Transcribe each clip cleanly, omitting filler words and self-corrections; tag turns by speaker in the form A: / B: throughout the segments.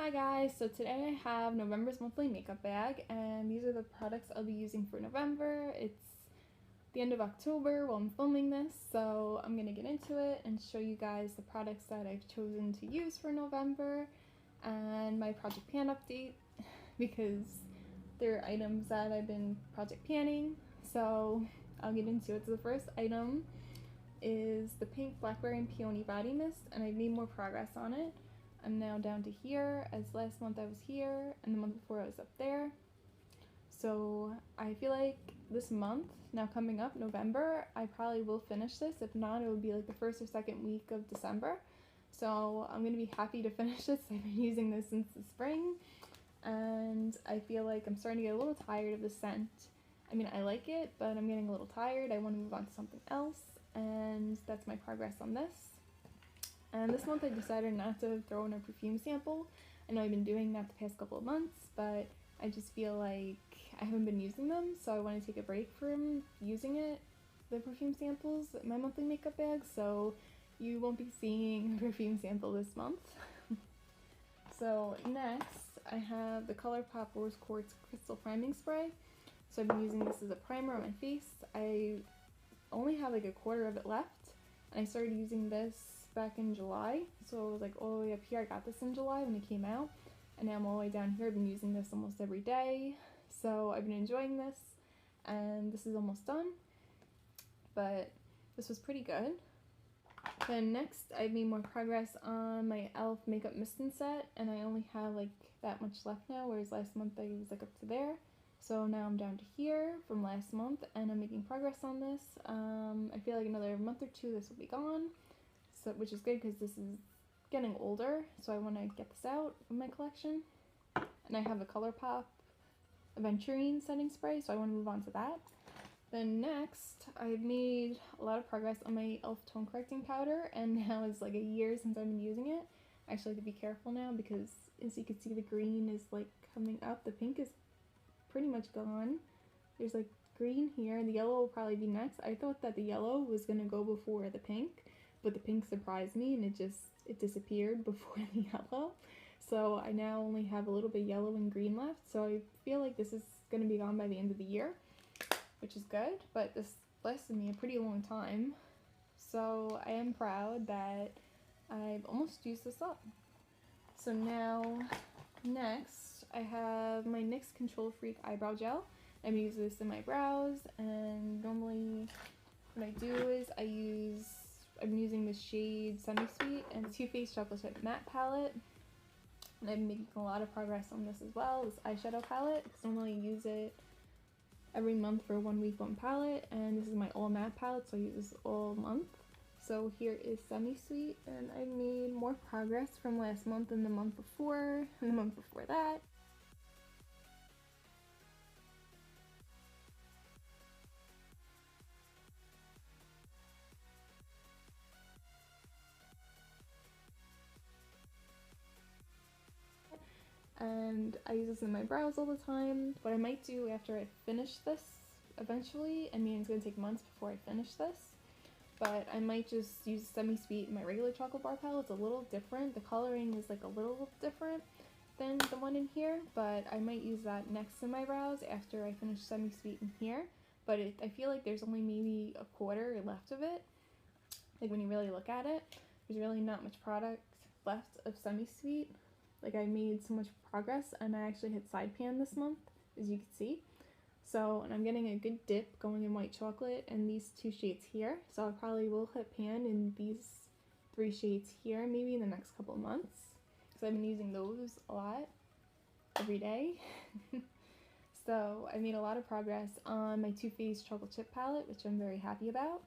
A: Hi guys, so today I have November's monthly makeup bag and these are the products I'll be using for November. It's the end of October while I'm filming this, so I'm going to get into it and show you guys the products that I've chosen to use for November and my project pan update because they're items that I've been project panning, so I'll get into it. So the first item is the pink blackberry and peony body mist and I've made more progress on it. I'm now down to here, as last month I was here and the month before I was up there. So I feel like this month, now coming up, November, I probably will finish this. If not, it would be like the first or second week of December. So I'm going to be happy to finish this. I've been using this since the spring and I feel like I'm starting to get a little tired of the scent. I mean, I like it, but I'm getting a little tired. I want to move on to something else, and that's my progress on this. And this month I decided not to throw in a perfume sample. I know I've been doing that the past couple of months, but I just feel like I haven't been using them, so I want to take a break from using the perfume samples in my monthly makeup bag, so you won't be seeing a perfume sample this month. So next, I have the ColourPop Rose Quartz Crystal Priming Spray. So I've been using this as a primer on my face. I only have like a quarter of it left, and I started using this back in July, so it was like all the way up here. I got this in July when it came out, and now I'm all the way down here. I've been using this almost every day, so I've been enjoying this, and this is almost done, but this was pretty good. Then next, I made more progress on my e.l.f. makeup misting set, and I only have like that much left now, whereas last month I was like up to there. So now I'm down to here from last month, and I'm making progress on this. I feel like another month or two this will be gone, so which is good because this is getting older, so I want to get this out of my collection. And I have a ColourPop Aventurine setting spray, so I want to move on to that. Then next, I've made a lot of progress on my e.l.f. tone correcting powder, and now it's like a year since I've been using it. I actually have to be careful now because, as you can see, the green is like coming up. The pink is pretty much gone. There's like green here. The yellow will probably be next. I thought that the yellow was gonna go before the pink, but the pink surprised me and it disappeared before the yellow. So I now only have a little bit yellow and green left, so I feel like this is gonna be gone by the end of the year, which is good, but this lasted me a pretty long time. So I am proud that I've almost used this up. So now, next, I have my NYX Control Freak Eyebrow Gel. I'm using this in my brows, and normally what I do is I'm using the shade Semi Sweet and the Too Faced Chocolate Chip Matte Palette. And I'm making a lot of progress on this as well, this eyeshadow palette, because normally I use it every month for 1 week, 1 palette, and this is my all matte palette, so I use this all month. So here is Semi Sweet, and I made more progress from last month and the month before, and the month before that. And I use this in my brows all the time. What I might do after I finish this eventually, I mean it's gonna take months before I finish this, but I might just use Semi Sweet in my regular chocolate bar palette. It's a little different. The coloring is like a little different than the one in here, but I might use that next to my brows after I finish Semi Sweet in here. But I feel like there's only maybe a quarter left of it. Like when you really look at it, there's really not much product left of Semi Sweet. Like I made so much progress, and I actually hit side pan this month, as you can see. So, and I'm getting a good dip going in white chocolate and these 2 shades here. So I probably will hit pan in these 3 shades here, maybe in the next couple of months. Because I've been using those a lot, every day. So I made a lot of progress on my Too Faced Chocolate Chip palette, which I'm very happy about.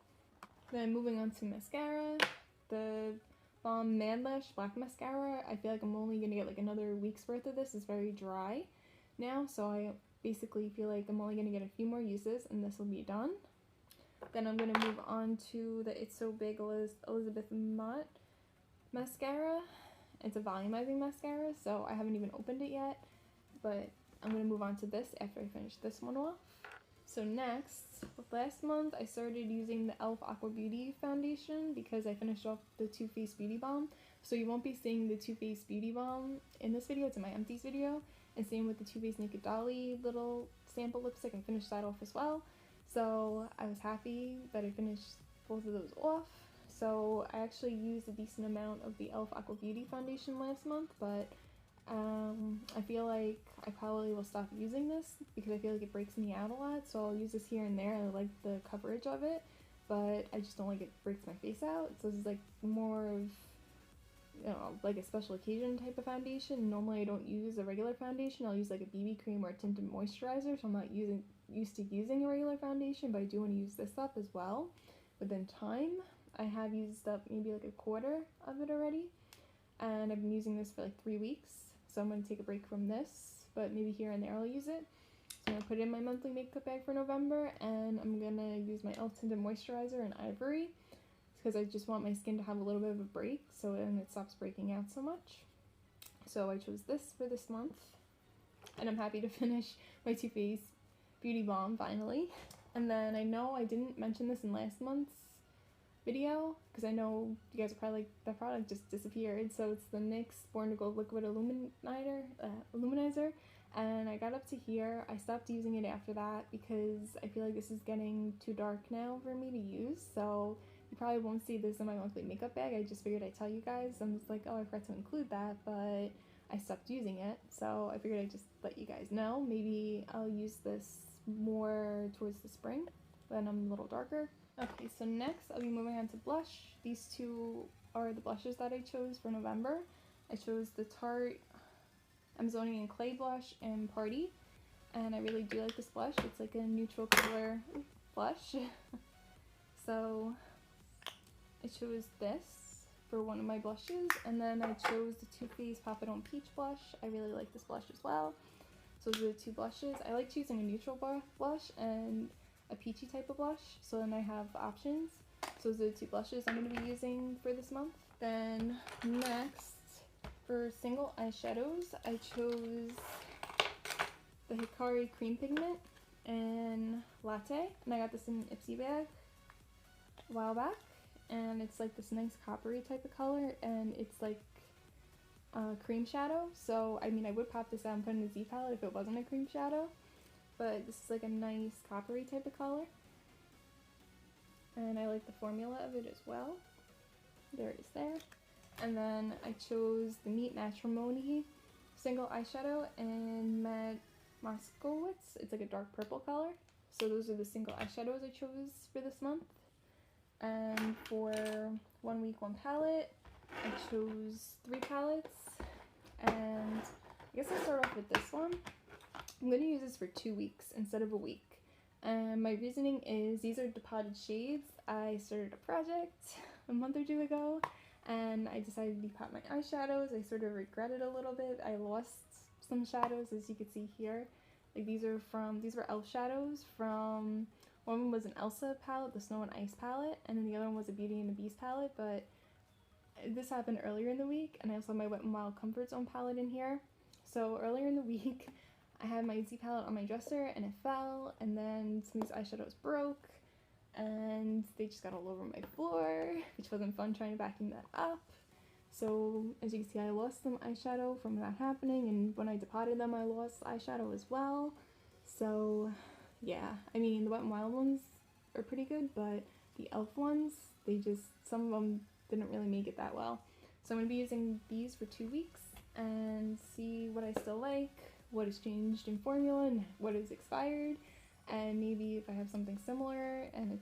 A: Then moving on to mascara, the Balm Mad Lash Black Mascara. I feel like I'm only going to get like another week's worth of this. It's very dry now, so I basically feel like I'm only going to get a few more uses and this will be done. Then I'm going to move on to the It's So Big Elizabeth Mott Mascara. It's a volumizing mascara, so I haven't even opened it yet, but I'm going to move on to this after I finish this one off. So next, last month I started using the e.l.f. Aqua Beauty foundation because I finished off the Too Faced Beauty Balm. So you won't be seeing the Too Faced Beauty Balm in this video, it's in my empties video. And same with the Too Faced Naked Dolly little sample lipstick, and finished that off as well. So I was happy that I finished both of those off. So I actually used a decent amount of the e.l.f. Aqua Beauty foundation last month, but I feel like I probably will stop using this because I feel like it breaks me out a lot. So I'll use this here and there. I like the coverage of it, but I just don't like it breaks my face out. So this is like more of, you know, like a special occasion type of foundation. Normally I don't use a regular foundation. I'll use like a BB cream or a tinted moisturizer, so I'm not used to using a regular foundation, but I do want to use this up as well within time. I have used up maybe like a quarter of it already, and I've been using this for like 3 weeks, so I'm going to take a break from this, but maybe here and there I'll use it. So I'm going to put it in my monthly makeup bag for November, and I'm going to use my e.l.f. tinted moisturizer in Ivory because I just want my skin to have a little bit of a break so then it stops breaking out so much. So I chose this for this month, and I'm happy to finish my Too Faced Beauty Balm finally. And then I know I didn't mention this in last month's video because I know you guys are probably like, that product just disappeared. So it's the NYX Born to Glow Liquid Illuminizer, and I got up to here. I stopped using it after that because I feel like this is getting too dark now for me to use, so you probably won't see this in my monthly makeup bag. I just figured I'd tell you guys. I'm just like, oh, I forgot to include that, but I stopped using it, so I figured I'd just let you guys know. Maybe I'll use this more towards the spring when I'm a little darker. Okay, so next I'll be moving on to blush. These two are the blushes that I chose for November. I chose the Tarte Amazonian Clay blush and Party, and I really do like this blush. It's like a neutral color blush. So I chose this for one of my blushes, and then I chose the Too Faced Pop It On Peach blush. I really like this blush as well. So those are the two blushes. I like choosing a neutral blush and a peachy type of blush, so then I have options. So those are the two blushes I'm going to be using for this month. Then next, for single eyeshadows, I chose the Hikari Cream Pigment and Latte, and I got this in an Ipsy bag a while back, and it's like this nice coppery type of color, and it's like cream shadow. So I mean, I would pop this out and put in a Z palette if it wasn't a cream shadow, but this is like a nice coppery type of color, and I like the formula of it as well. There it is there. And then I chose the Meet Matrimony single eyeshadow in Matte Moskowitz. It's like a dark purple color. So those are the single eyeshadows I chose for this month. And for 1 week, 1 palette, I chose 3 palettes. And I guess I'll start off with this one. I'm going to use this for 2 weeks instead of a week. And my reasoning is these are depotted shades. I started a project a month or 2 ago, and I decided to depot my eyeshadows. I sort of regret it a little bit. I lost some shadows, as you can see here. Like these were e.l.f. shadows from, one of them was an Elsa palette, the Snow and Ice palette, and then the other one was a Beauty and the Beast palette, but this happened earlier in the week, and I also have my Wet n Wild Comfort Zone palette in here. So earlier in the week, I had my Z palette on my dresser, and it fell, and then some of these eyeshadows broke, and they just got all over my floor, which wasn't fun trying to vacuum that up. So as you can see, I lost some eyeshadow from that happening, and when I depotted them, I lost eyeshadow as well. So yeah, I mean, the Wet n Wild ones are pretty good, but the e.l.f. ones, some of them didn't really make it that well. So I'm going to be using these for 2 weeks and see what I still like, what has changed in formula, and what is expired, and maybe if I have something similar and it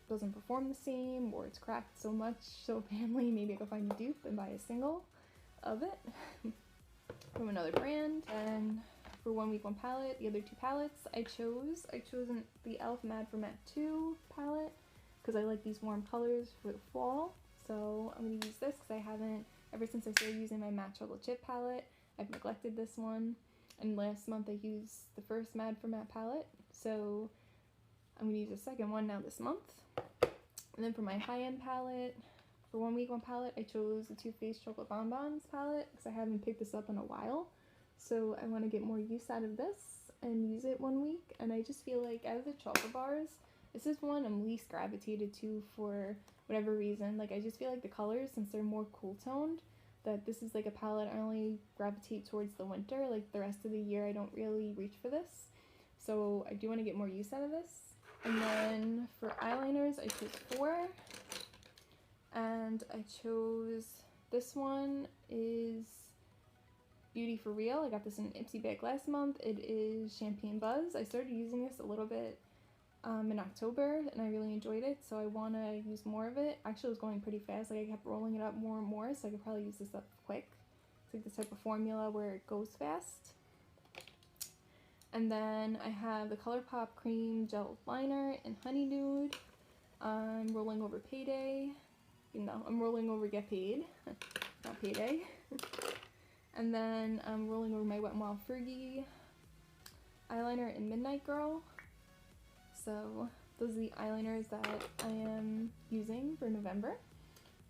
A: doesn't perform the same, or it's cracked so much so badly, maybe I go find a dupe and buy a single of it from another brand. And for 1 week, 1 palette, the other 2 palettes I chose the e.l.f. Mad for Matte 2 palette because I like these warm colors for the fall. So I'm going to use this because I haven't, ever since I started using my Matte Chocolate Chip palette, I've neglected this one. And last month I used the first Mad for Matte palette, so I'm going to use the second one now this month. And then for my high-end palette, for 1 week, 1 palette, I chose the Too Faced Chocolate Bonbons palette because I haven't picked this up in a while. So I want to get more use out of this and use it 1 week. And I just feel like out of the chocolate bars, this is one I'm least gravitated to for whatever reason. Like I just feel like the colors, since they're more cool toned, that this is like a palette I only gravitate towards the winter. Like the rest of the year I don't really reach for this. So I do want to get more use out of this. And then for eyeliners I chose 4. And I chose, this one is Beauty for Real. I got this in an Ipsy bag last month. It is Champagne Buzz. I started using this a little bit in October and I really enjoyed it, so I want to use more of it. Actually, it was going pretty fast. Like I kept rolling it up more and more, so I could probably use this up quick. It's like this type of formula where it goes fast. And then I have the ColourPop Cream Gel Liner in Honey Nude. I'm rolling over Payday. You know, I'm rolling over Get Paid, not Payday. And then I'm rolling over my Wet n Wild Fergie eyeliner in Midnight Girl. So those are the eyeliners that I am using for November.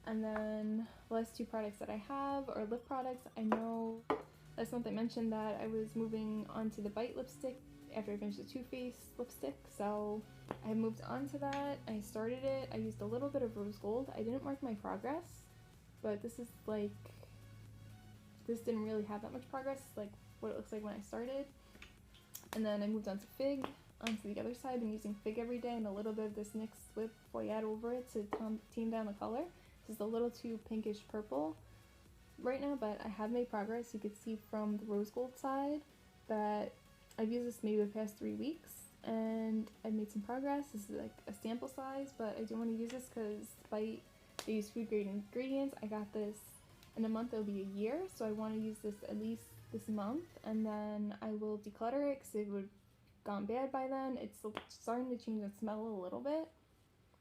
A: And then the last 2 products that I have are lip products. I know last month I mentioned that I was moving on to the Bite lipstick after I finished the Too Faced lipstick. So I moved on to that. I started it. I used a little bit of rose gold. I didn't mark my progress, but this is like, this didn't really have that much progress, like what it looks like when I started. And then I moved on to Fig. Onto the other side, I've been using Fig every day and a little bit of this NYX Whip Foyette over it to tame down the color. This is a little too pinkish purple right now, but I have made progress. You can see from the rose gold side that I've used this maybe the past 3 weeks and I've made some progress. This is like a sample size, but I do want to use this because Bite, they use food grade ingredients. I got this in a month, it'll be a year, so I want to use this at least this month, and then I will declutter it because it would gone bad by then. It's starting to change in smell a little bit,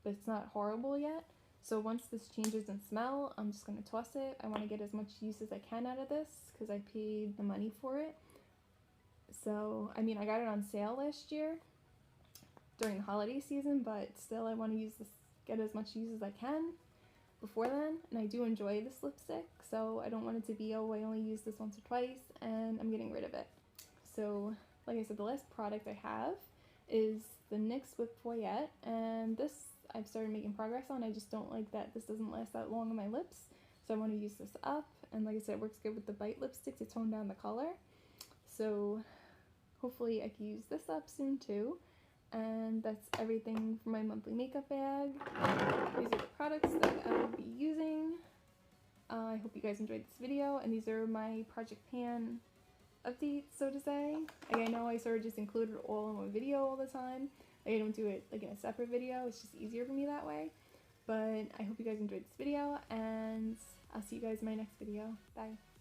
A: but it's not horrible yet. So once this changes in smell, I'm just going to toss it. I want to get as much use as I can out of this because I paid the money for it. So, I mean, I got it on sale last year during the holiday season, but still I want to use this, get as much use as I can before then. And I do enjoy this lipstick, so I don't want it to be, oh, I only used this once or twice and I'm getting rid of it. So like I said, the last product I have is the NYX Whip Foyette, and this I've started making progress on. I just don't like that this doesn't last that long on my lips, so I want to use this up. And like I said, it works good with the Bite lipstick to tone down the color. So hopefully I can use this up soon too. And that's everything for my monthly makeup bag. These are the products that I will be using. I hope you guys enjoyed this video, and these are my Project Pan updates, so to say. Like, I know I sort of just include it all in one video all the time. Like, I don't do it like in a separate video. It's just easier for me that way. But I hope you guys enjoyed this video, and I'll see you guys in my next video. Bye.